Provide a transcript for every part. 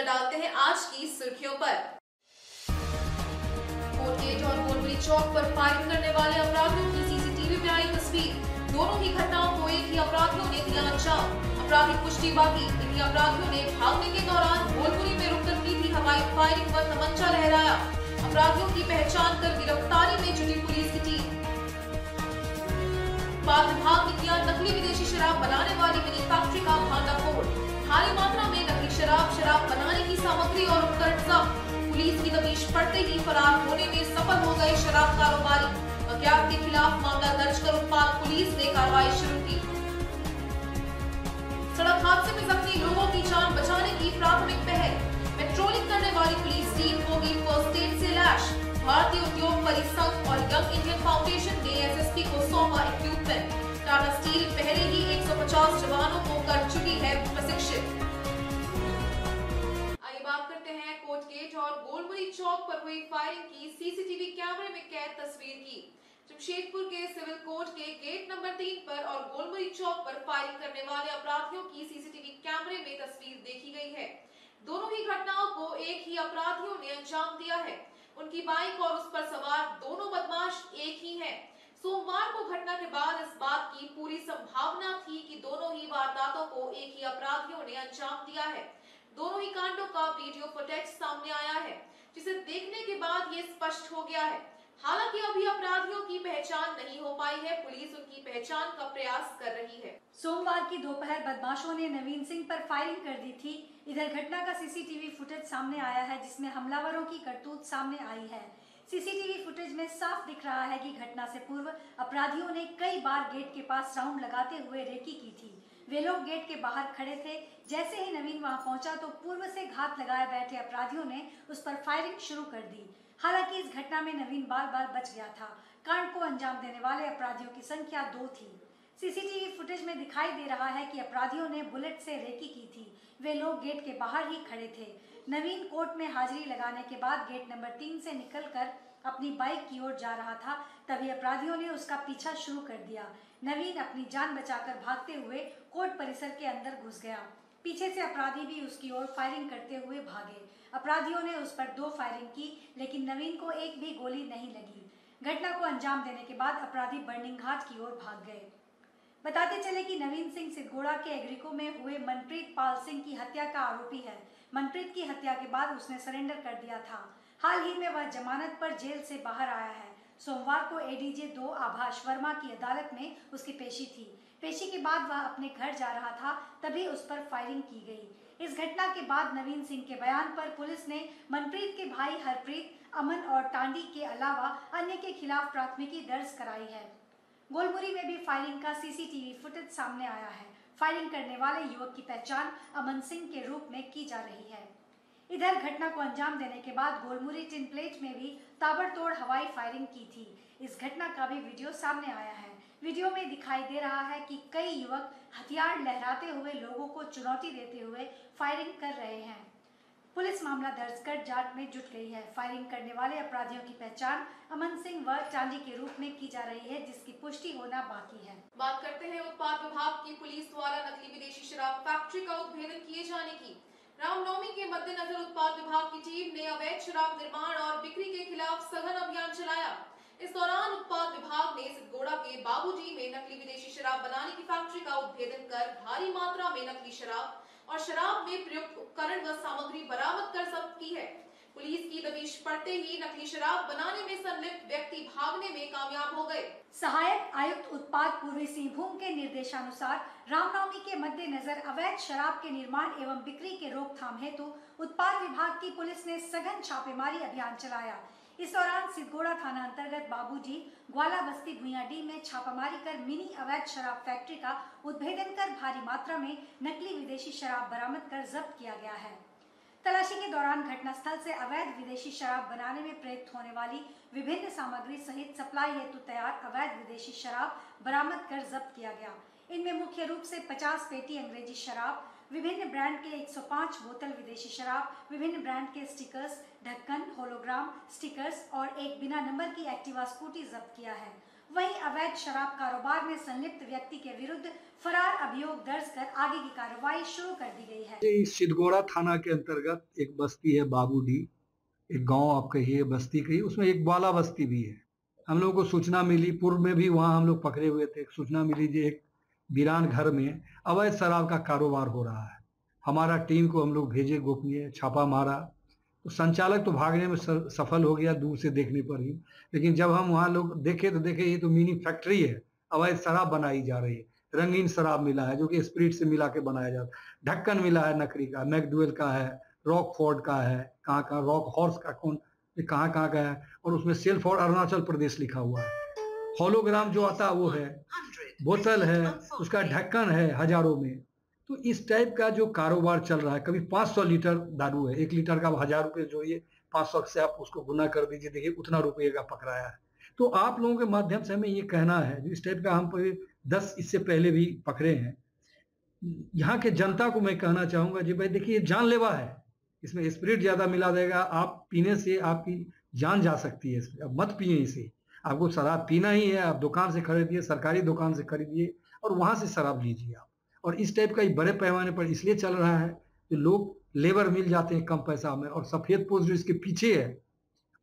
डालते हैं आज की सुर्खियों पर। कोलगेट और गोलबरी चौक पर फायरिंग करने वाले अपराधियों की सीसीटीवी में आई तस्वीर। दोनों ही घटनाओं को एक ही अपराधियों ने दिया अंजाम। अपराधी पुष्टि बाकी। इन्हीं अपराधियों ने भागने के दौरान गोलबरी में रुककर की थी हवाई फायरिंग व तमंचा लहराया। अपराधियों की पहचान कर गिरफ्तारी में जुटी पुलिस की टीम। उत्पाद विभाग ने किया नकली विदेशी शराब बनाने वाली मिनी फैक्ट्री का भांडाफोड़। भारी मात्रा में नकली शराब बनाने की सामग्री और उपकरण जब्त। पुलिस की दबिश पड़ते ही फरार होने में सफल हो गए शराब कारोबारी। अज्ञात के खिलाफ मामला दर्ज कर उत्पाद पुलिस ने कार्रवाई शुरू की। सड़क हादसे में जख्मी लोगों की जान बचाने की प्राथमिक पहल। पेट्रोलिंग करने वाली पुलिस टीम होगी फर्स्ट एड से लैश। भारतीय उद्योग परिसंघ और यंग इंडियन फाउंडेशन ने एसएसपी को सौंपा इक्विपमेंट। टाटा स्टील पहले ही 150 जवानों को कर चुकी है प्रशिक्षित। आइए बात करते हैं कोटगेट और गोलबरी चौक पर हुई फायरिंग की सीसीटीवी कैमरे में कैद तस्वीर की। जमशेदपुर के सिविल कोर्ट के गेट नंबर 3 पर और गोलबरी चौक पर फायरिंग करने वाले अपराधियों की सीसीटीवी कैमरे में तस्वीर देखी गई है। दोनों ही घटनाओं को एक ही अपराधियों ने अंजाम दिया है। उनकी बाइक और उस पर सवार दोनों बदमाश एक ही हैं। सोमवार को घटना के बाद इस बात की पूरी संभावना थी कि दोनों ही वारदातों को एक ही अपराधियों ने अंजाम दिया है। दोनों ही कांडों का वीडियो फुटेज सामने आया है, जिसे देखने के बाद ये स्पष्ट हो गया है। हालांकि अभी अपराधियों की पहचान नहीं हो पाई है। पुलिस उनकी पहचान का प्रयास कर रही है। सोमवार की दोपहर बदमाशों ने नवीन सिंह पर फायरिंग कर दी थी। इधर घटना का सीसीटीवी फुटेज सामने आया है, जिसमें हमलावरों की करतूत सामने आई है। सीसीटीवी फुटेज में साफ दिख रहा है कि घटना से पूर्व अपराधियों ने कई बार गेट के पास राउंड लगाते हुए रेकी की थी। वे लोग गेट के बाहर खड़े थे। जैसे ही नवीन वहां पहुंचा तो पूर्व से घात लगाए बैठे अपराधियों ने उस पर फायरिंग शुरू कर दी। हालांकि इस घटना में नवीन बार बार बच गया था। कांड को अंजाम देने वाले अपराधियों की संख्या 2 थी। सीसीटीवी फुटेज में दिखाई दे रहा है कि अपराधियों ने बुलेट से रेकी की थी। वे लोग गेट के बाहर ही खड़े थे। नवीन कोर्ट में हाजिरी लगाने के बाद गेट नंबर 3 से निकलकर अपनी बाइक की ओर जा रहा था, तभी अपराधियों ने उसका पीछा शुरू कर दिया। नवीन अपनी जान बचाकर भागते हुए कोर्ट परिसर के अंदर घुस गया। पीछे से अपराधी भी उसकी ओर फायरिंग करते हुए भागे। अपराधियों ने उस पर 2 फायरिंग की, लेकिन नवीन को एक भी गोली नहीं लगी। घटना को अंजाम देने के बाद अपराधी बर्निंग घाट की ओर भाग गए। बताते चले कि नवीन सिंह सिद्धगोड़ा के एग्रीको में हुए मनप्रीत पाल सिंह की हत्या का आरोपी है। मनप्रीत की हत्या के बाद उसने सरेंडर कर दिया था। हाल ही में वह जमानत पर जेल से बाहर आया है। सोमवार को एडीजे 2 आभाष वर्मा की अदालत में उसकी पेशी थी। पेशी के बाद वह अपने घर जा रहा था, तभी उस पर फायरिंग की गई। इस घटना के बाद नवीन सिंह के बयान पर पुलिस ने मनप्रीत के भाई हरप्रीत, अमन और टांडी के अलावा अन्य के खिलाफ प्राथमिकी दर्ज कराई है। गोलबरी में भी फायरिंग का सीसीटीवी फुटेज सामने आया है। फायरिंग करने वाले युवक की पहचान अमन सिंह के रूप में की जा रही है। इधर घटना को अंजाम देने के बाद गोलमुरी टिन प्लेट में भी ताबड़तोड़ हवाई फायरिंग की थी। इस घटना का भी वीडियो सामने आया है। वीडियो में दिखाई दे रहा है कि कई युवक हथियार लहराते हुए लोगों को चुनौती देते हुए फायरिंग कर रहे हैं। पुलिस मामला दर्ज कर जांच में जुट गई है। फायरिंग करने वाले अपराधियों की पहचान अमन सिंह व चांदी के रूप में की जा रही है, जिसकी पुष्टि होना बाकी है। बात करते हैं उत्पाद विभाग की पुलिस द्वारा नकली विदेशी शराब फैक्ट्री का उद्भेदन किए जाने की। रामनवमी के मद्देनजर उत्पाद विभाग की टीम ने अवैध शराब निर्माण और बिक्री के खिलाफ सघन अभियान चलाया। इस दौरान उत्पाद विभाग ने सिद्धगोड़ा के बाबूजी में नकली विदेशी शराब बनाने की फैक्ट्री का उद्भेदन कर भारी मात्रा में नकली शराब और शराब में प्रयुक्त उपकरण व सामग्री बरामद कर जब्त की है। पुलिस की दबिश पड़ते ही नकली शराब बनाने में संलिप्त व्यक्ति भागने में कामयाब हो गए। सहायक आयुक्त उत्पाद पूर्वी सिंहभूम के निर्देशानुसार रामनवमी के मद्देनजर अवैध शराब के निर्माण एवं बिक्री के रोकथाम हेतु उत्पाद विभाग की पुलिस ने सघन छापेमारी अभियान चलाया। इस दौरान सिद्धगोड़ा थाना अंतर्गत बाबूजी ग्वाला बस्ती भुइयाडीह में छापामारी कर मिनी अवैध शराब फैक्ट्री का उद्भेदन कर भारी मात्रा में नकली विदेशी शराब बरामद कर जब्त किया गया है। तलाशी के दौरान घटनास्थल से अवैध विदेशी शराब बनाने में प्रयुक्त होने वाली विभिन्न सामग्री सहित सप्लाई हेतु तैयार अवैध विदेशी शराब बरामद कर जब्त किया गया। इनमें मुख्य रूप से 50 पेटी अंग्रेजी शराब, विभिन्न ब्रांड के 105 बोतल विदेशी शराब, विभिन्न ब्रांड के स्टिकर्स, ढक्कन, होलोग्राम स्टिकर्स और एक बिना नंबर की एक्टिवा स्कूटी जब्त किया है। वहीं अवैध शराब कारोबार में संलिप्त व्यक्ति के विरुद्ध फरार अभियोग दर्ज कर आगे की कार्रवाई शुरू कर दी गई है। सिद्धगोड़ा थाना के अंतर्गत एक बस्ती है बाबूडी, एक गांव आप कहिए, बस्ती कहिए, उसमें एक बाला बस्ती भी है। हम लोगों को सूचना मिली, पूर्व में भी वहाँ हम लोग पकड़े हुए थे, सूचना मिली कि एक वीरान घर में अवैध शराब का कारोबार हो रहा है। हमारा टीम को हम लोग भेजे, गोपनीय छापा मारा, तो संचालक तो भागने में सफल हो गया दूर से देखने पर ही, लेकिन जब हम वहाँ लोग देखे तो देखे ये तो मिनी फैक्ट्री है, अवैध शराब बनाई जा रही है। रंगीन शराब मिला है जो कि स्पिरिट से मिला के बनाया जाता है। ढक्कन मिला है नकली का, मैकडुएल का है, रॉकफोर्ड का है, कहाँ का रॉक हॉर्स का, कौन कहाँ कहाँ का है, और उसमें सेल फॉर अरुणाचल प्रदेश लिखा हुआ है। होलोग्राम जो आता है वो है, बोतल है, उसका ढक्कन है हजारों में। तो इस टाइप का जो कारोबार चल रहा है, कभी 500 लीटर दारू है, 1 लीटर का 1000 रुपये जोड़िए, 500 से आप उसको गुना कर दीजिए, देखिए उतना रुपये का पकड़ाया है। तो आप लोगों के माध्यम से हमें ये कहना है, जो इस टाइप का हम 10 इससे पहले भी पकड़े हैं, यहाँ के जनता को मैं कहना चाहूँगा जी भाई देखिए, जानलेवा है, इसमें स्पिरिट ज़्यादा मिला देगा, आप पीने से आपकी जान जा सकती है। इसमें अब मत पिए इसे, आपको शराब पीना ही है, आप दुकान से खरीदिए, सरकारी दुकान से खरीदिए और वहाँ से शराब लीजिए आप। और इस टाइप का बड़े पैमाने पर इसलिए चल रहा है कि लोग लेबर मिल जाते हैं कम पैसा में, और सफ़ेद पोस्ट जो इसके पीछे है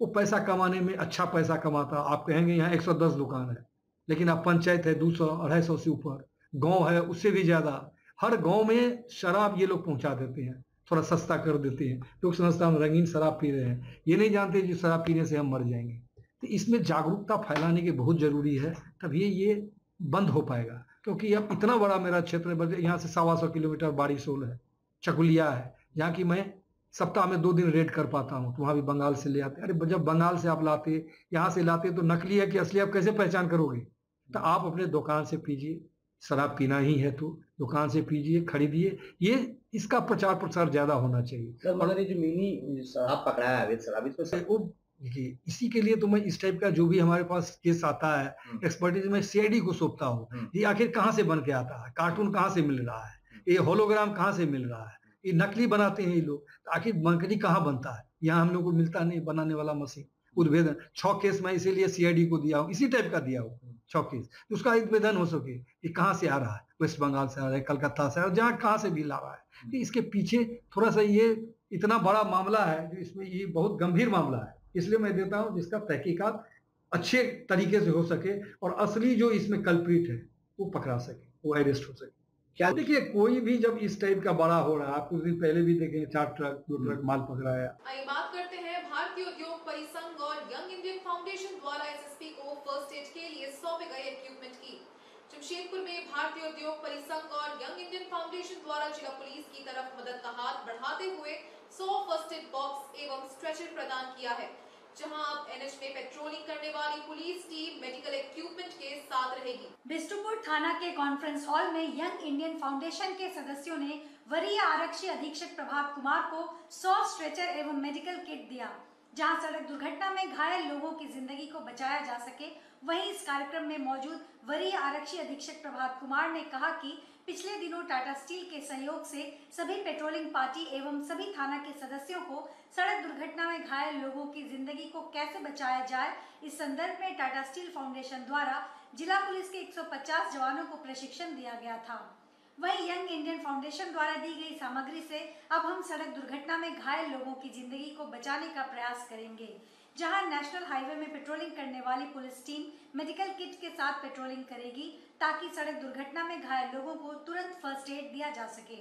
वो पैसा कमाने में अच्छा पैसा कमाता है। आप कहेंगे यहाँ 110 दुकान है, लेकिन अब पंचायत है 200-250 से ऊपर, गांव है उससे भी ज़्यादा, हर गांव में शराब ये लोग पहुंचा देते हैं, थोड़ा सस्ता कर देते हैं। लोग समझते हैं हम रंगीन शराब पी रहे हैं, ये नहीं जानते कि शराब पीने से हम मर जाएंगे। तो इसमें जागरूकता फैलाने की बहुत ज़रूरी है, तभी ये बंद हो पाएगा। क्योंकि अब इतना बड़ा मेरा क्षेत्र है, यहाँ से 125 किलोमीटर बारिशोल है, चकुलिया है, जहाँ की मैं सप्ताह में 2 दिन रेड कर पाता हूँ। तो वहाँ भी बंगाल से ले आते। अरे जब बंगाल से आप लाते, यहाँ से लाते, तो नकली है कि असली आप कैसे पहचान करोगे? तो आप अपने दुकान से पीजिए, शराब पीना ही है तो दुकान से पीजिए, खरीदिए। ये इसका प्रचार प्रसार ज्यादा होना चाहिए। सर मगर ये जो मिनी शराब पकड़ा है, शराब, इसको देखिए इसी के लिए तो मैं इस टाइप का जो भी हमारे पास केस आता है, एक्सपर्टीज में सीआईडी को सौंपता हूँ। ये आखिर कहाँ से बन के आता है, कार्टून कहाँ से मिल रहा है, ये होलोग्राम कहाँ से मिल रहा है, ये नकली बनाते हैं ये लोग, आखिर नकली कहाँ बनता है? यहाँ हम लोग को मिलता नहीं बनाने वाला मशीन। उद्भेदन 6 केस मैं इसीलिए सीआईडी को दिया हूँ, इसी टाइप का दिया हूँ 6 केस, उसका उद्भेदन हो सके कि कहाँ से आ रहा है, वेस्ट बंगाल से आ रहा है, कलकत्ता से आ रहा है, जहाँ कहाँ से भी ला रहा है। कि इसके पीछे थोड़ा सा ये इतना बड़ा मामला है जो इसमें ये बहुत गंभीर मामला है, इसलिए मैं देता हूँ जिसका तहकीकात अच्छे तरीके से हो सके और असली जो इसमें कल्प्रिट है वो पकड़ा सके, वो अरेस्ट हो सके। क्या देखिए, कोई भी जब इस टाइप का बड़ा हो रहा है, आप कुछ दिन पहले भी देखें 4 ट्रक 2 ट्रक माल पकड़ाया। आइए बात करते हैं भारतीय उद्योग परिसंघ और यंग इंडियन फाउंडेशन द्वारा एसएसपी को फर्स्ट एड के लिए सौंपे गए इक्विपमेंट की। जमशेदपुर में भारतीय उद्योग परिसंघ और यंग इंडियन फाउंडेशन द्वारा जिला पुलिस की तरफ मदद का हाथ बढ़ाते हुए 100 फर्स्ट एड बॉक्स एवं स्ट्रेचर प्रदान किया है, जहां अब एनएच में पेट्रोलिंग करने वाली पुलिस टीम मेडिकल इक्विपमेंट के साथ रहेगी। बिष्टुपुर थाना के कॉन्फ्रेंस हॉल में यंग इंडियन फाउंडेशन के सदस्यों ने वरीय आरक्षी अधीक्षक प्रभात कुमार को 100 स्ट्रेचर एवं मेडिकल किट दिया, जहां सड़क दुर्घटना में घायल लोगों की जिंदगी को बचाया जा सके। वहीं इस कार्यक्रम में मौजूद वरीय आरक्षी अधीक्षक प्रभात कुमार ने कहा कि पिछले दिनों टाटा स्टील के सहयोग से सभी पेट्रोलिंग पार्टी एवं सभी थाना के सदस्यों को सड़क दुर्घटना में घायल लोगों की जिंदगी को कैसे बचाया जाए, इस संदर्भ में टाटा स्टील फाउंडेशन द्वारा जिला पुलिस के 150 जवानों को प्रशिक्षण दिया गया था। वहीं यंग इंडियन फाउंडेशन द्वारा दी गई सामग्री से अब हम सड़क दुर्घटना में घायल लोगों की जिंदगी को बचाने का प्रयास करेंगे, जहां नेशनल हाईवे में पेट्रोलिंग करने वाली पुलिस टीम मेडिकल किट के साथ पेट्रोलिंग करेगी, ताकि सड़क दुर्घटना में घायल लोगों को तुरंत फर्स्ट एड दिया जा सके,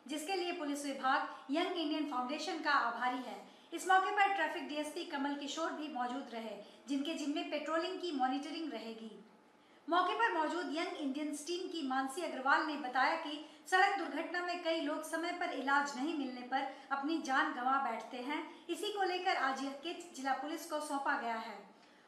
जिसके लिए पुलिस विभाग यंग इंडियन फाउंडेशन का आभारी है। इस मौके पर ट्रैफिक डीएसपी कमल किशोर भी मौजूद रहे, जिनके जिम्मे पेट्रोलिंग की मॉनिटरिंग रहेगी। मौके पर मौजूद यंग इंडियन टीम की मानसी अग्रवाल ने बताया कि सड़क दुर्घटना में कई लोग समय पर इलाज नहीं मिलने पर अपनी जान गंवा बैठते हैं। इसी को लेकर आज यह किट जिला पुलिस को सौंपा गया है।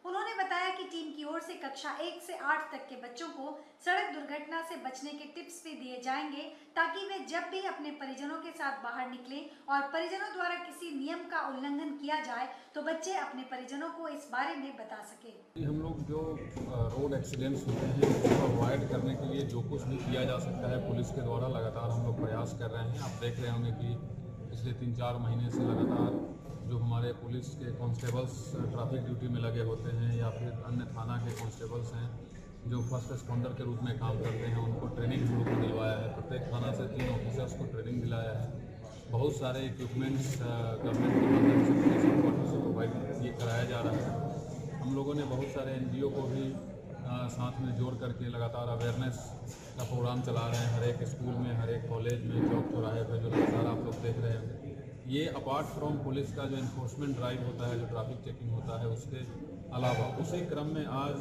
उन्होंने बताया कि टीम की ओर से कक्षा 1 से 8 तक के बच्चों को सड़क दुर्घटना से बचने के टिप्स भी दिए जाएंगे, ताकि वे जब भी अपने परिजनों के साथ बाहर निकलें और परिजनों द्वारा किसी नियम का उल्लंघन किया जाए तो बच्चे अपने परिजनों को इस बारे में बता सके। हम लोग जो रोड एक्सीडेंट्स होते हैं उसको अवॉइड करने के लिए जो कुछ भी किया जा सकता है पुलिस के द्वारा लगातार हम लोग प्रयास कर रहे हैं। आप देख रहे होंगे कि पिछले 3-4 महीने से लगातार जो हमारे पुलिस के कांस्टेबल्स ट्रैफिक ड्यूटी में लगे होते हैं या फिर अन्य थाना के कांस्टेबल्स हैं जो फर्स्ट रिस्पॉन्डर के रूप में काम करते हैं, उनको ट्रेनिंग हम लोग को दिलवाया है। प्रत्येक थाना से 3 ऑफिसर्स को ट्रेनिंग दिलाया है। बहुत सारे इक्विपमेंट्स गवर्नमेंट के माध्यम से पुलिस हेडक्वार्टर से प्रोवाइड ये कराया जा रहा है। हम लोगों ने बहुत सारे NGO को भी साथ में जोड़ करके लगातार अवेयरनेस का प्रोग्राम चला रहे हैं। हर एक स्कूल में, हर एक कॉलेज में, चौक चौराहे पर जो लगातार आप लोग देख रहे हैं। ये अपार्ट फ्रॉम पुलिस का जो इन्फोर्समेंट ड्राइव होता है, जो ट्रैफिक चेकिंग होता है, उसके अलावा उसी क्रम में आज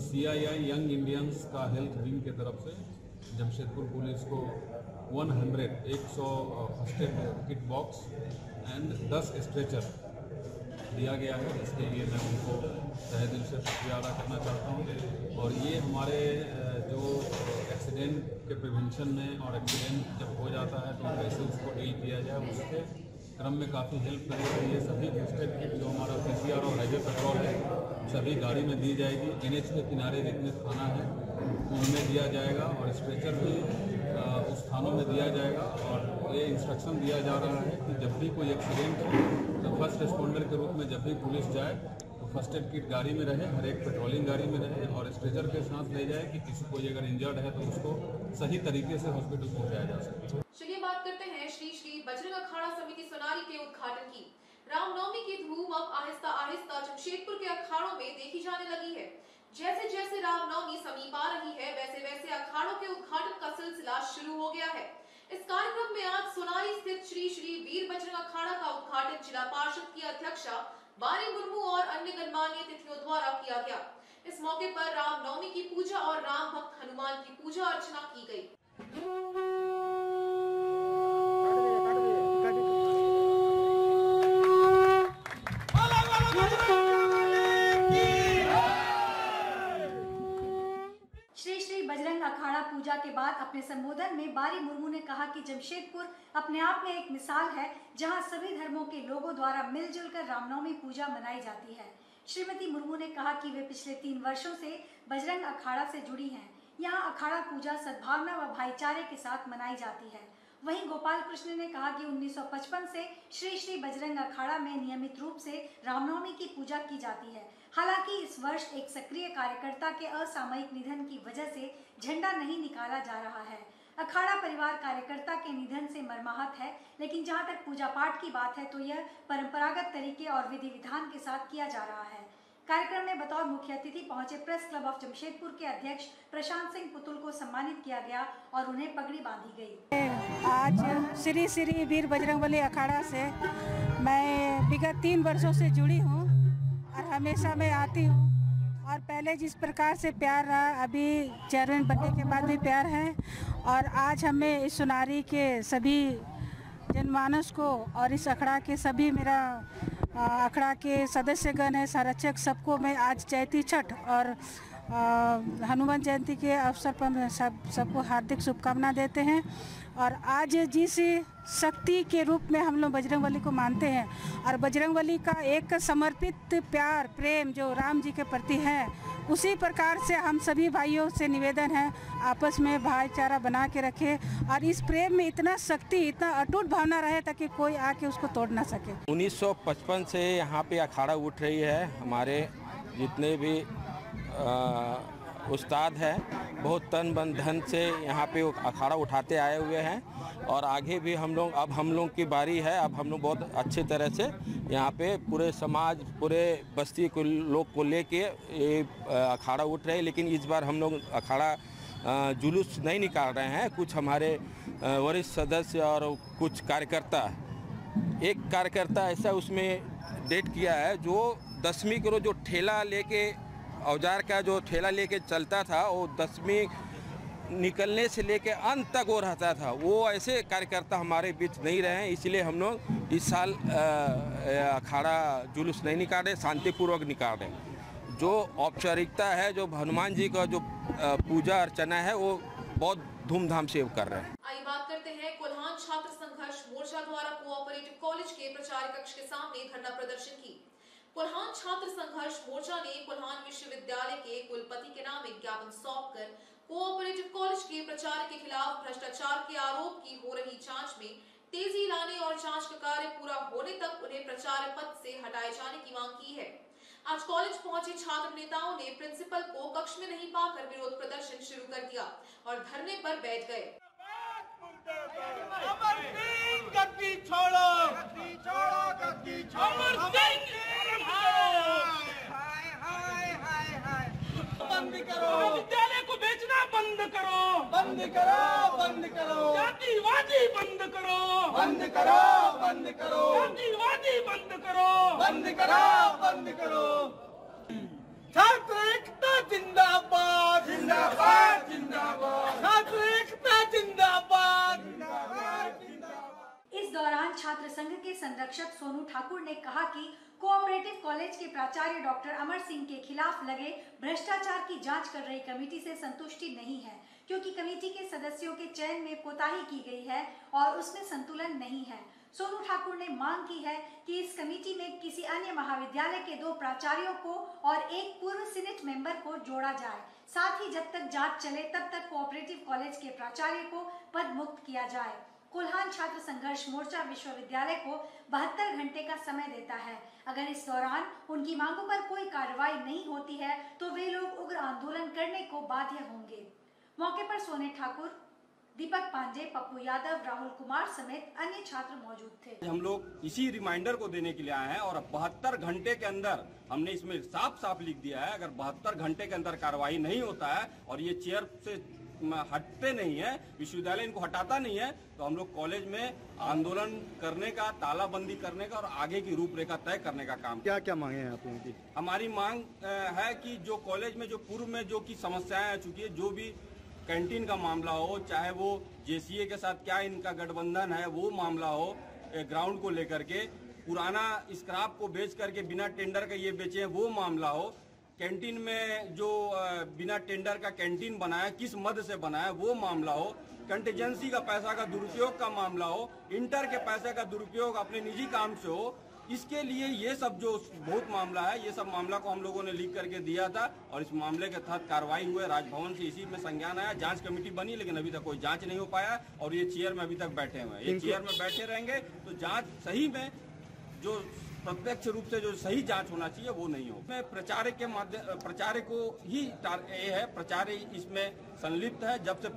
CII यंग इंडियंस का हेल्थ विंग की तरफ से जमशेदपुर पुलिस को 100 first aid kit box and 10 stretcher दिया गया है। इसके लिए मैं उनको तहे दिल से शुक्रिया अदा करना चाहता हूँ। और ये हमारे जो एक्सीडेंट के प्रिवेंशन में और एक्सीडेंट जब हो जाता है तो कैसे उसको डील किया जाए, उसके क्रम में काफ़ी हेल्प करेगा। ये सभी फर्स्ट एड किट जो हमारा PCR और हाईवे पेट्रोल है सभी गाड़ी में दी जाएगी। NH के किनारे जितने थाना है उनमें दिया जाएगा और स्ट्रेचर भी उस थानों में दिया जाएगा। और ये इंस्ट्रक्शन दिया जा रहा है कि जब भी कोई एक्सीडेंट हो तो फर्स्ट रिस्पॉन्डर के रूप में जब भी पुलिस जाए तो फर्स्ट एड किट गाड़ी में रहे, हर एक पेट्रोलिंग गाड़ी में रहे और स्ट्रेचर के साथ ले जाए कि किसी कोई अगर इंजर्ड है तो उसको सही तरीके से हॉस्पिटल पहुँचाया जा सके। चलिए बात करते हैं श्री श्री बजरंग अखाड़ा समिति सोनारी के उद्घाटन की। रामनवमी की धूम अब आहिस्ता आहिस्ता जमशेदपुर के अखाड़ों में देखी जाने लगी है। जैसे जैसे रामनवमी समीप आ रही है वैसे वैसे अखाड़ों के उद्घाटन का सिलसिला शुरू हो गया है। इस कार्यक्रम में आज सोनारी स्थित श्री श्री वीर बजरंग अखाड़ा का उद्घाटन जिला पार्षद की अध्यक्षा बारी मुर्मू और अन्य गणमान्य अतिथियों द्वारा किया गया। इस मौके पर रामनवमी की पूजा और राम भक्त हनुमान की पूजा अर्चना की गई। श्री श्री बजरंग अखाड़ा पूजा के बाद अपने संबोधन में बारी मुर्मू ने कहा कि जमशेदपुर अपने आप में एक मिसाल है जहां सभी धर्मों के लोगों द्वारा मिलजुल कर रामनवमी पूजा मनाई जाती है। श्रीमती मुर्मू ने कहा कि वे पिछले 3 वर्षों से बजरंग अखाड़ा से जुड़ी हैं। यहाँ अखाड़ा पूजा सद्भावना व भाईचारे के साथ मनाई जाती है। वहीं गोपाल कृष्ण ने कहा कि 1955 से श्री श्री बजरंग अखाड़ा में नियमित रूप से रामनवमी की पूजा की जाती है। हालांकि इस वर्ष एक सक्रिय कार्यकर्ता के असामयिक निधन की वजह से झंडा नहीं निकाला जा रहा है। अखाड़ा परिवार कार्यकर्ता के निधन से मर्माहत है, लेकिन जहां तक पूजा पाठ की बात है तो यह परंपरागत तरीके और विधि विधान के साथ किया जा रहा है। कार्यक्रम में बतौर मुख्य अतिथि पहुंचे प्रेस क्लब ऑफ जमशेदपुर के अध्यक्ष प्रशांत सिंह पुतुल को सम्मानित किया गया और उन्हें पगड़ी बांधी गई। आज श्री श्री वीर बजरंगबली अखाड़ा से मैं विगत 3 वर्षों से जुड़ी हूँ और हमेशा मैं आती हूँ। और पहले जिस प्रकार से प्यार रहा, अभी चेयरमैन बनने के बाद भी प्यार है। और आज हमें इस सोनारी के सभी जनमानस को और इस अखाड़ा के सभी मेरा अखाड़ा के सदस्यगण है, संरक्षक, सबको मैं आज चैती छठ और हनुमान जयंती के अवसर पर सबको हार्दिक शुभकामना देते हैं। और आज जिस शक्ति के रूप में हम लोग बजरंगबली को मानते हैं और बजरंगबली का एक समर्पित प्यार प्रेम जो राम जी के प्रति है, उसी प्रकार से हम सभी भाइयों से निवेदन है आपस में भाईचारा बना के रखें और इस प्रेम में इतना शक्ति, इतना अटूट भावना रहे ताकि कोई आके उसको तोड़ ना सके। 1955 से यहाँ पे अखाड़ा उठ रही है। हमारे जितने भी उस्ताद हैं बहुत तन मन धन से यहाँ पे अखाड़ा उठाते आए हुए हैं और आगे भी हम लोग की बारी है। अब हम लोग बहुत अच्छे तरह से यहाँ पे पूरे समाज, पूरे बस्ती को लोग को लेके ये अखाड़ा उठ रहे हैं। लेकिन इस बार हम लोग अखाड़ा जुलूस नहीं निकाल रहे हैं। कुछ हमारे वरिष्ठ सदस्य और कुछ कार्यकर्ता, एक कार्यकर्ता ऐसा उसमें डेट किया है जो 10वीं को जो ठेला लेके औजार का जो ठेला लेके चलता था, वो 10वीं निकलने से लेके अंत तक वो रहता था। वो ऐसे कार्यकर्ता हमारे बीच नहीं रहे हैं, इसलिए हम लोग इस साल अखाड़ा जुलूस नहीं निकाल रहे, शांतिपूर्वक निकाल रहे हैं। जो औपचारिकता है, जो हनुमान जी का जो पूजा अर्चना है, वो बहुत धूमधाम से कर रहे हैं। आइए बात करते हैं कोल्हान छात्र संघर्ष मोर्चा द्वारा कोऑपरेटिव कॉलेज के प्रचार कक्ष के सामने धरना प्रदर्शन की। कोल्हान छात्र संघर्ष मोर्चा ने कोल्हान विश्वविद्यालय के कुलपति के नाम एक ज्ञापन सौंपकर कोऑपरेटिव कॉलेज के प्राचार्य के खिलाफ भ्रष्टाचार के आरोप की हो रही जांच में तेजी लाने और जांच का कार्य पूरा होने तक उन्हें प्राचार्य पद से हटाए जाने की मांग की है। आज कॉलेज पहुंचे छात्र नेताओं ने प्रिंसिपल को कक्ष में नहीं पाकर विरोध प्रदर्शन शुरू कर दिया और धरने पर बैठ गए। बंद करो, विद्यालय को बेचना बंद करो, बंद करो, बंद करो, जातिवादी बंद करो, बंद करो, बंद करो, जातिवादी बंद करो, बंद करो, बंद करो। छात्र एकता जिंदाबाद, जिंदाबाद, जिंदाबाद, छात्र एकता जिंदाबाद, जिंदाबाद, जिंदाबाद। इस दौरान छात्र संघ के संरक्षक सोनू ठाकुर ने कहा कि कोऑपरेटिव कॉलेज के प्राचार्य डॉक्टर अमर सिंह के खिलाफ लगे भ्रष्टाचार की जांच कर रही कमेटी से संतुष्टि नहीं है, क्योंकि कमेटी के सदस्यों के चयन में कोताही की गई है और उसमें संतुलन नहीं है। सोनू ठाकुर ने मांग की है कि इस कमेटी में किसी अन्य महाविद्यालय के 2 प्राचार्यों को और एक पूर्व सीनेट मेंबर को जोड़ा जाए। साथ ही जब तक जांच चले तब तक कोऑपरेटिव कॉलेज के प्राचार्य को पद मुक्त किया जाए। कोल्हान छात्र संघर्ष मोर्चा विश्वविद्यालय को 72 घंटे का समय देता है। अगर इस दौरान उनकी मांगों पर कोई कार्रवाई नहीं होती है तो वे लोग उग्र आंदोलन करने को बाध्य होंगे। मौके पर सोने ठाकुर, दीपक पांडे, पप्पू यादव, राहुल कुमार समेत अन्य छात्र मौजूद थे। हम लोग इसी रिमाइंडर को देने के लिए आए हैं और 72 घंटे के अंदर हमने इसमें साफ साफ लिख दिया है, अगर 72 घंटे के अंदर कार्रवाई नहीं होता है और ये चेयर से हटते नहीं है, विश्वविद्यालय इनको हटाता नहीं है, तो हम लोग कॉलेज में आंदोलन करने का, तालाबंदी करने का और आगे की रूपरेखा तय करने का काम। क्या क्या मांगे हैं आप लोगों की? हमारी मांग है कि जो कॉलेज में जो पूर्व में जो की समस्याएं आ चुकी है, जो भी कैंटीन का मामला हो, चाहे वो जेसीए के साथ क्या इनका गठबंधन है वो मामला हो, ग्राउंड को लेकर के पुराना स्क्रैप को बेच करके बिना टेंडर का ये बेचे वो मामला हो, कैंटीन में जो बिना टेंडर का कैंटीन बनाया किस मद से बनाया वो मामला हो, कंटीजेंसी का पैसा का दुरुपयोग का मामला हो, इंटर के पैसे का दुरुपयोग अपने निजी काम से हो, इसके लिए ये सब जो बहुत मामला है, ये सब मामला को हम लोगों ने लिख करके दिया था और इस मामले के तहत कार्रवाई हुए। राजभवन से इसी में संज्ञान आया, जांच कमेटी बनी लेकिन अभी तक कोई जांच नहीं हो पाया और ये चेयर में अभी तक बैठे हुए हैं। ये चेयर में बैठे रहेंगे तो जांच सही में जो प्रत्यक्ष रूप से जो सही जांच होना चाहिए वो नहीं हो। मैं प्रचार के माध्यम प्रचार को ही ये है, प्रचार इसमें संलिप्त है। जब से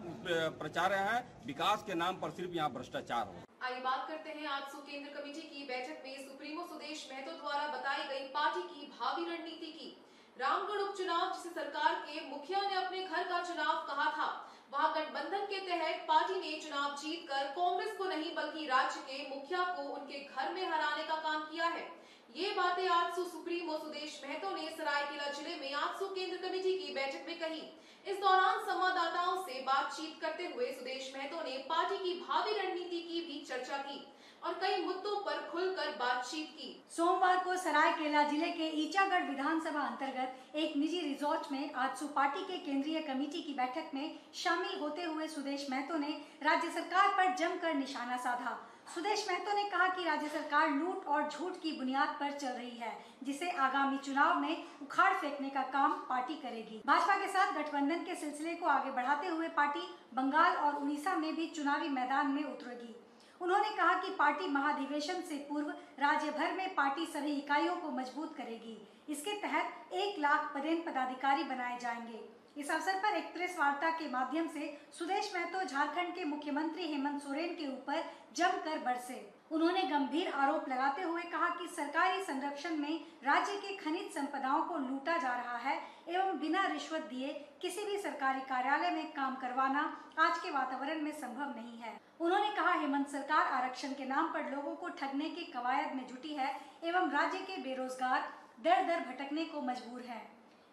प्रचार है विकास के नाम पर सिर्फ यहाँ भ्रष्टाचार हो। आइए बात करते हैं आजसू केंद्र कमेटी की बैठक में सुप्रीमो सुदेश महतो द्वारा बताई गई पार्टी की भावी रणनीति की। रामगढ़ उपचुनाव जिसे सरकार के मुखिया ने अपने घर का चुनाव कहा था, वहां गठबंधन के तहत पार्टी ने चुनाव जीतकर कांग्रेस को नहीं बल्कि राज्य के मुखिया को उनके घर में हराने का काम किया है। ये बातें आजसू सुप्रीमो सुदेश महतो ने सरायकेला जिले में आजसू केंद्र कमेटी की बैठक में कही। इस दौरान संवाददाताओं से बातचीत करते हुए सुदेश महतो ने पार्टी की भावी रणनीति की भी चर्चा की और कई मुद्दों पर खुलकर बातचीत की। सोमवार को सरायकेला जिले के ईचागढ़ विधानसभा अंतर्गत एक निजी रिजॉर्ट में आजसू पार्टी के केंद्रीय कमेटी की बैठक में शामिल होते हुए सुदेश महतो ने राज्य सरकार पर जमकर निशाना साधा। सुदेश महतो ने कहा कि राज्य सरकार लूट और झूठ की बुनियाद पर चल रही है, जिसे आगामी चुनाव में उखाड़ फेंकने का काम पार्टी करेगी। भाजपा के साथ गठबंधन के सिलसिले को आगे बढ़ाते हुए पार्टी बंगाल और उड़ीसा में भी चुनावी मैदान में उतरेगी। उन्होंने कहा कि पार्टी महाधिवेशन से पूर्व राज्य भर में पार्टी सभी इकाइयों को मजबूत करेगी। इसके तहत 1 लाख पदेन पदाधिकारी बनाए जाएंगे। इस अवसर पर एक प्रेस वार्ता के माध्यम से सुदेश महतो झारखंड के मुख्यमंत्री हेमंत सोरेन के ऊपर जमकर बरसे। उन्होंने गंभीर आरोप लगाते हुए कहा कि सरकारी संरक्षण में राज्य के खनिज संपदाओं को लूटा जा रहा है एवं बिना रिश्वत दिए किसी भी सरकारी कार्यालय में काम करवाना आज के वातावरण में संभव नहीं है। उन्होंने कहा हेमंत सरकार आरक्षण के नाम पर लोगों को ठगने की कवायद में जुटी है एवं राज्य के बेरोजगार दर दर भटकने को मजबूर है।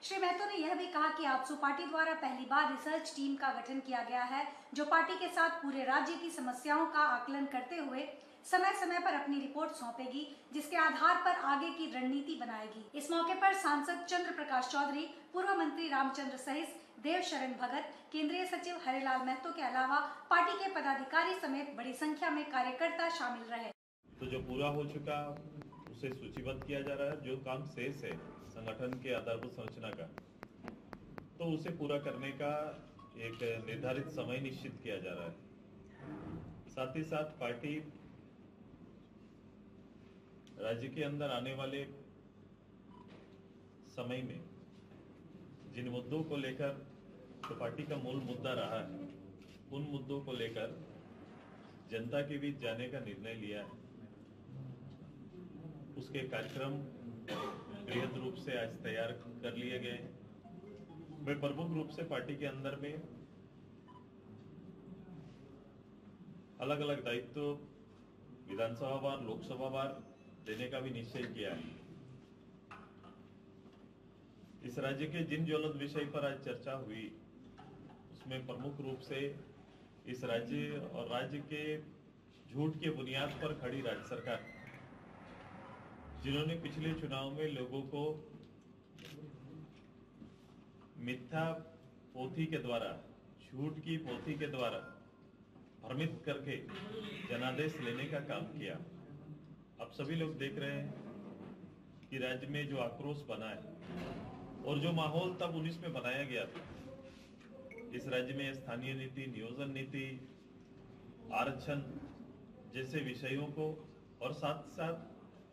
श्री महतो ने यह भी कहा कि आजसू पार्टी द्वारा पहली बार रिसर्च टीम का गठन किया गया है, जो पार्टी के साथ पूरे राज्य की समस्याओं का आकलन करते हुए समय समय पर अपनी रिपोर्ट सौंपेगी, जिसके आधार पर आगे की रणनीति बनाएगी। इस मौके पर सांसद चंद्र प्रकाश चौधरी, पूर्व मंत्री रामचंद्र सहित देव शरण भगत, केंद्रीय सचिव हरिलाल महतो के अलावा पार्टी के पदाधिकारी समेत बड़ी संख्या में कार्यकर्ता शामिल रहे। तो जो पूरा हो चुका उसे सूचीबद्ध किया जा रहा है, जो काम शेष है संगठन के आधारभूत संरचना का, तो उसे पूरा करने का एक निर्धारित समय निश्चित किया जा रहा है। साथ ही साथ पार्टी राज्य के अंदर आने वाले समय में जिन मुद्दों को लेकर तो पार्टी का मूल मुद्दा रहा है, उन मुद्दों को लेकर जनता के बीच जाने का निर्णय लिया है। उसके कार्यक्रम बृहद रूप से आज तैयार कर लिए गए हैं। मैं प्रमुख रूप से पार्टी के अंदर में अलग अलग दायित्व विधानसभा वार, लोकसभा वार देने का भी निश्चय किया है। इस राज्य के जिन ज्वलंत विषय पर आज चर्चा हुई, उसमें प्रमुख रूप से इस राज्य और राज्य के झूठ के बुनियाद पर खड़ी राज्य सरकार, जिन्होंने पिछले चुनाव में लोगों को मिथ्या पोथी के द्वारा, झूठ की पोथी के द्वारा भ्रमित करके जनादेश लेने का काम किया। अब सभी लोग देख रहे हैं कि राज्य में जो आक्रोश बना है और जो माहौल तब 19 में बनाया गया था, इस राज्य में स्थानीय नीति, नियोजन नीति, आरक्षण जैसे विषयों को और साथ साथ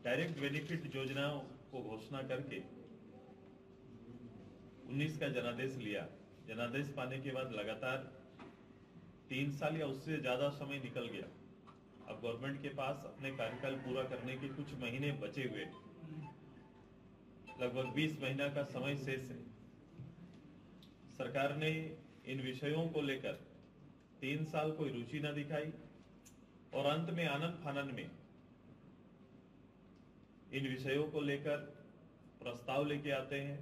डायरेक्ट बेनिफिट योजनाओं को घोषणा करके 19 का जनादेश लिया। जनादेश पाने के बाद लगातार 3 साल या उससे ज्यादा समय निकल गया। अब गवर्नमेंट के पास अपने कार्यकाल पूरा करने के कुछ महीने बचे हुए, लगभग 20 महीना का समय शेष है। सरकार ने इन विषयों को लेकर 3 साल कोई रुचि न दिखाई और अंत में आनन फानन में इन विषयों को लेकर प्रस्ताव लेके आते हैं,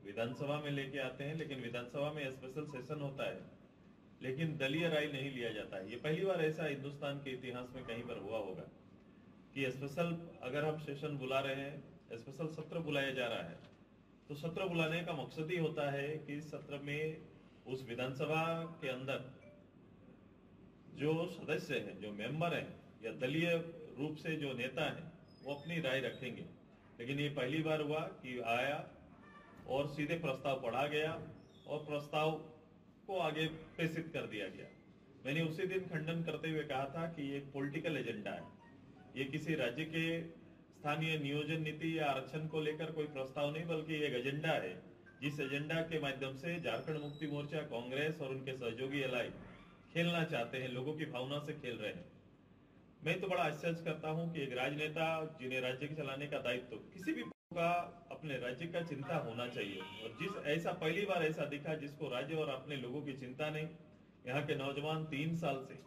विधानसभा में लेके आते हैं, लेकिन विधानसभा में स्पेशल सेशन होता है, लेकिन दलीय राय नहीं लिया जाता है। ये पहली बार ऐसा हिंदुस्तान के इतिहास में कहीं पर हुआ होगा कि स्पेशल, अगर हम सेशन बुला रहे हैं, स्पेशल सत्र बुलाया जा रहा है, तो सत्र बुलाने का मकसद ही होता है कि सत्र में उस विधानसभा के अंदर जो सदस्य हैं, जो मेंबर हैं या दलीय रूप से जो नेता हैं, वो अपनी राय रखेंगे। लेकिन ये पहली बार हुआ कि आया और सीधे प्रस्ताव पढ़ा गया और प्रस्ताव को आगे प्रेषित कर दिया गया। मैंने उसी दिन खंडन करते हुए कहा था कि ये पॉलिटिकल एजेंडा है, ये किसी राज्य के स्थानीय नियोजन नीति या आरक्षण को लेकर कोई प्रस्ताव नहीं, बल्कि एक एजेंडा है, जिस एजेंडा के माध्यम से झारखंड मुक्ति मोर्चा, कांग्रेस और उनके सहयोगी एलाई खेलना चाहते हैं, लोगों की भावना से खेल रहे हैं। मैं तो बड़ा आश्चर्य करता हूं कि एक राजनेता जिन्हें राज्य के चलाने का दायित्व, किसी भी का अपने राज्य का चिंता होना चाहिए, और जिस ऐसा पहली बार ऐसा दिखा जिसको राज्य और अपने लोगों की चिंता नहीं। यहाँ के नौजवान 3 साल से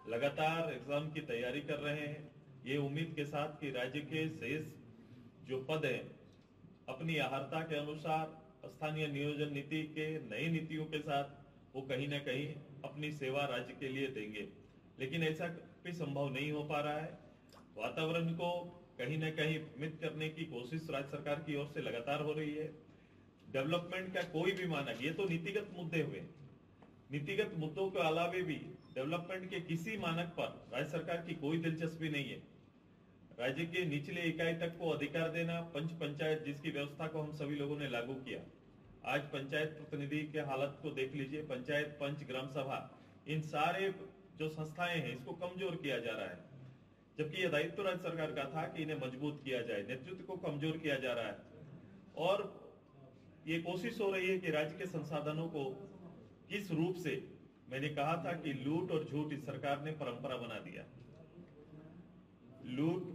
लगातार एग्जाम की तैयारी कर रहे हैं, ये उम्मीद के साथ कि राज्य के शेष जो पद है अपनी आहारता के अनुसार स्थानीय नियोजन नीति के नई नीतियों के साथ वो कहीं ना कहीं अपनी सेवा राज्य के लिए देंगे, लेकिन ऐसा भी संभव नहीं हो पा रहा है। वातावरण को कहीं ना कहीं मित करने की कोशिश राज्य सरकार की ओर से लगातार हो रही है। डेवलपमेंट का कोई भी मानक, ये तो नीतिगत मुद्दे हुए, नीतिगत मुद्दों के अलावे भी डेवलपमेंट के किसी मानक पर राज्य सरकार की कोई दिलचस्पी नहीं है। राज्य के निचले इकाई तक को अधिकार देना, पंच पंचायत जिसकी व्यवस्था को हम सभी लोगों ने लागू किया, आज पंचायत प्रतिनिधि के हालत को देख लीजिए, पंचायत, पंच, ग्राम सभा, इन सारे जो संस्थाएं हैं इसको कमजोर किया जा रहा है, जबकि यह दायित्व राज्य सरकार का था कि इन्हें मजबूत किया जाए, नेतृत्व को कमजोर किया जा रहा है। और ये कोशिश हो रही है कि राज्य के संसाधनों को किस रूप से, मैंने कहा था कि लूट और झूठ इस सरकार ने परंपरा बना दिया। लूट,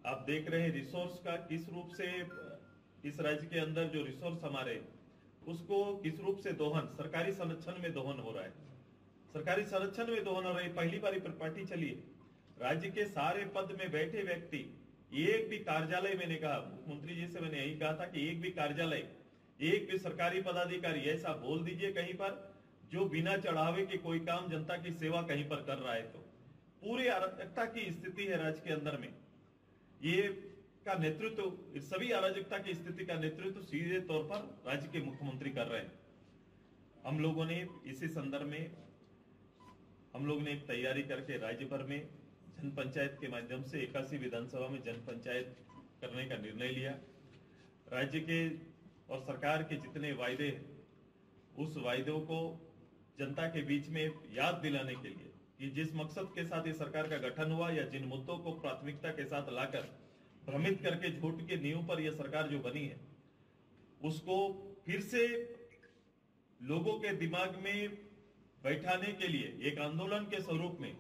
आप देख रहे हैं रिसोर्स का किस रूप से इस राज्य के अंदर जो रिसोर्स हमारे, उसको किस रूप से दोहन, सरकारी संरक्षण में दोहन हो रहा है, सरकारी संरक्षण में दोहन हो रहा है। पहली बार पार्टी चली है, राज्य के सारे पद में बैठे व्यक्ति, एक भी कार्यालय, मैंने कहा मुख्यमंत्री जी से मैंने यही कहा था कि एक भी कार्यालय, एक भी सरकारी पदाधिकारी ऐसा बोल दीजिए कहीं पर जो बिना चढ़ावे के कोई काम, जनता की सेवा कहीं पर कर रहा है, तो पूरी अराजकता की स्थिति है राज्य के अंदर में। ये का नेतृत्व, सभी अराजकता की स्थिति का नेतृत्व सीधे तौर पर राज्य के मुख्यमंत्री कर रहे हैं। हम लोगों ने इसी संदर्भ में हम लोग ने एक तैयारी करके राज्य भर में जन पंचायत के माध्यम से 81 विधानसभा में जन पंचायत करने का निर्णय लिया। राज्य के और सरकार के जितने वायदे हैं, उस वायदों को जनता के बीच में याद दिलाने के लिए कि जिस मकसद के साथ ये सरकार का गठन हुआ या जिन मुद्दों को प्राथमिकता के साथ लाकर भ्रमित करके झूठ के नींव पर यह सरकार जो बनी है उसको फिर से लोगों के दिमाग में बैठाने के लिए एक आंदोलन के स्वरूप में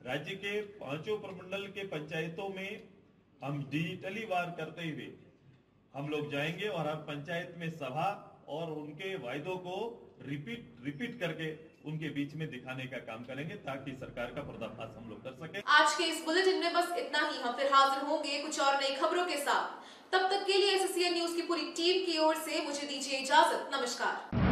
राज्य के 5 प्रमंडल के पंचायतों में हम डिजिटली वार करते हुए हम लोग जाएंगे और हर पंचायत में सभा और उनके वायदों को रिपीट करके उनके बीच में दिखाने का काम करेंगे ताकि सरकार का पर्दाफाश हम लोग कर सके। आज के इस बुलेटिन में बस इतना ही। हम फिर हाजिर होंगे कुछ और नई खबरों के साथ। तब तक के लिए SSCN न्यूज की पूरी टीम की ओर से मुझे दीजिए इजाजत। नमस्कार।